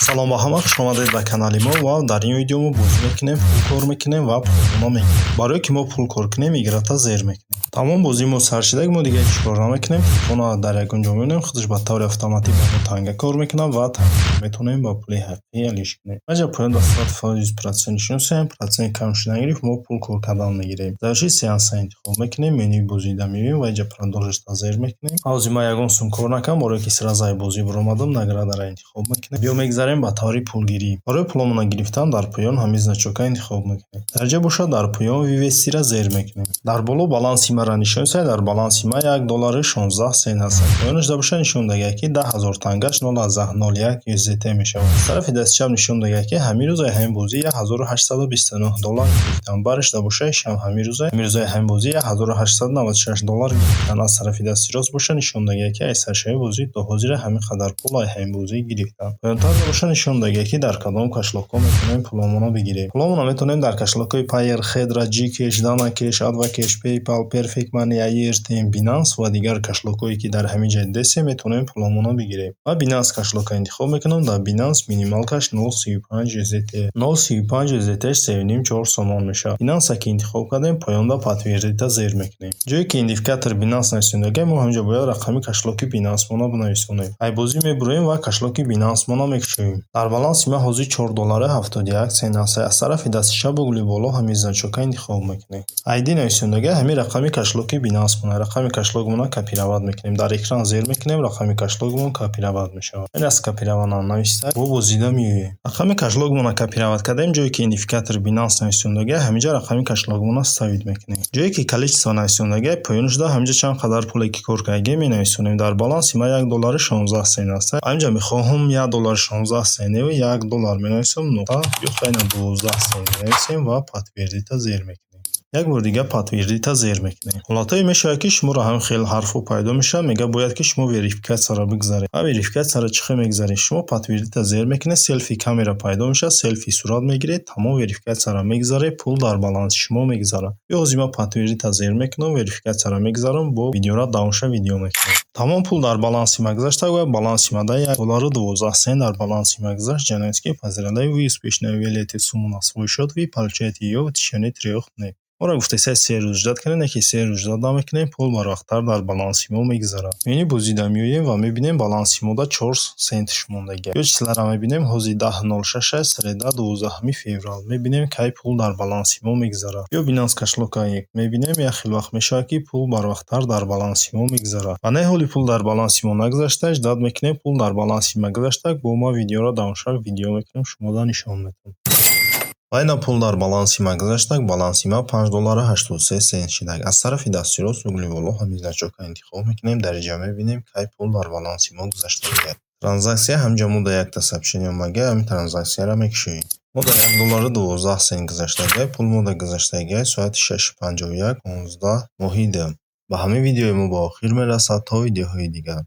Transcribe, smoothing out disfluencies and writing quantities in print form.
Салом ба ҳама, хуш омадед ба канали мо ва дар ин видео мо бозӣ мекунем, пул кор мекунем ва пулоно мегирем. Барои ки мо пул кор кунем, играта зер мекунем. Тамом бозии мо сар шуда, мо дига ҳеҷ кор намекунем. Телефонро дар ягон ҷо мебинем, худаш ба таври автоматик ба мо танга кор мекунад ва танга метавонем ба пули ҳақиқӣ алиш кунем. Аҷа поён дар сатҳи фоиз процент шуносем, процент кам шуда гирифт, мо пул кор кардан мегирем. Завши сеанса интихоб мекунем, менюи бозида мебинем ва аҷа продолжишта зер мекунем. Ҳозир ман ягон сум кор накардам, барои ки сразу ай бозӣ баромадам, наградара интихоб мекунем. Биё мегзарем ба таври пулгирӣ. Барои пуломона гирифтан дар поён ҳамин значока интихоб мекунем. Дарҷа бошад дар поён вивестира зер мекунем. Дар боло баланси мара нишон сай, дар баланси ма $1.16 ҳаст. Поёнаш да боша нишон дагад ки 10,000 тангаш 0,01 USDT мешавад. Тарафи дасти чап нишон дагад ки ҳамин рӯз ҳамин бозӣ $1,829 гирифтан. Бариш да боша ҳамин рӯз ҳамин бозӣ $1,896 гирифтан. Аз тарафи дасти рост боша нишон дагад ки ай саршави бозӣ то ҳозир ҳамин қадар пул ай ҳамин бозӣ гирифтан. Поёнтар да боша нишон дагад ки дар кадом кашлокҳо метавонем пуломона бигирем. Пуломона метавонем дар кашлокҳои Payeer, Khedra, Gcash, Danacash, Advocash, PayPal, Perfect Money, Airtime, Binance ва дигар кашлокҳое ки дар ҳамин ҷай дестем метавонем пуломона бигирем. Ва Binance кашлока интихоб мекунам. Дар Binance минимал каш 0.35 USDT. 0.35 USDT 3.4 сомон мешавад. Binance ки интихоб кардем, поёнда подтвердита зер мекунем. ҷое ки идентификатори Binance нависондаги мо ҳаминҷа бояд рақами кашлоки Binance мона бинависонем. Ай бозӣ мебуроем ва кашлоки Binance мона мекушоем. Дар баланси ма ҳозир $4.71 аст. Аз тарафи дасти чапу гули боло ҳамин значока интихоб мекунем. ID нависондаги ҳамин рақами кашлоки Binance мона. Рақами кашлогмона копироват мекунем. Дар экран зер мекунем, рақами кашлогмон копироват мешавад. Ин аз копированан нависта бо бозида меоем. Рақами кашлогмона копироват кардем, ҷое ки идентификатори Binance нависондаги ҳаминҷа рақами кашлогмона ставид мекунем. ҷое ки количество нависондаги поён шуда ҳаминҷа чанд қадар пуле ки кор кардаги менависонем. Дар баланси ма $1.16 аст. Ҳаминҷа мехоҳам $1.16 $1 менависам нуқта ё хайна 12 сент менависем ва подтвердита зер мекунем. Як бор дига подтвердита зер мекунем. ҳолатое мешавад ки шуморо ҳам хел ҳарфҳо пайдо мешавад, мега бояд ки шумо верификатсияро бигзаред. ва верификатсияро чӣ хел мегзаред? Шумо подтвердита зер мекунед, селфи камера пайдо мешавад, селфи сурат мегиред, тамом верификатсияро мегзаред, пул дар баланси шумо мегзарад. Ё ҳозир ман подтвердита зер мекунам, верификатсияро мегзарам, бо видеора давомша видео мекунем. Тамом пул дар баланси ма гузашта ва баланси ма $1.12 дар баланси ма гузашт. Ҷаноиски пазирандаи вы успешной вылеты сумму на свой счет, вы получаете её в течение 3 дней. Моро гуфтаисай 3 рӯз ҷад кунем, яке 3 рӯз ҷад намекунем, пул барвақттар дар баланси мо мегзарад. Меню бозида меоем ва мебинем баланси мода 4 сент шумондаги. Ё числара мебинем ҳозир 10.06 среда 12 феврал. Мебинем кай пул дар баланси мо мегзарад. Ё Binance кашлока мебинем, як хел вақт мешавад ки пул барвақттар дар баланси мо мегзарад. Ва не ҳоли пул дар баланси мо нагузашташ, ҷад мекунем пул дар баланси ма гузаштак, бо ма видеора давомша видео мекунем, шумода нишон метавонам. Айна пул дар баланси ма гузаштак, баланси ма $5.83 шудак. Аз тарафи дасти рост угли боло ҳамин значока интихоб мекунем, дар ҷа мебинем кай пул дар баланси мо гузаштаги. Транзаксия ҳамҷа мо да якта сообщение омаги, ҳамин транзаксияро мекушоем. мо да $1.12 гузаштаги, пул мо да гузаштаги соати 6:51 15 моҳи дум. Ба ҳамин видеои мо ба охир мерасад. То видеоҳои дигар.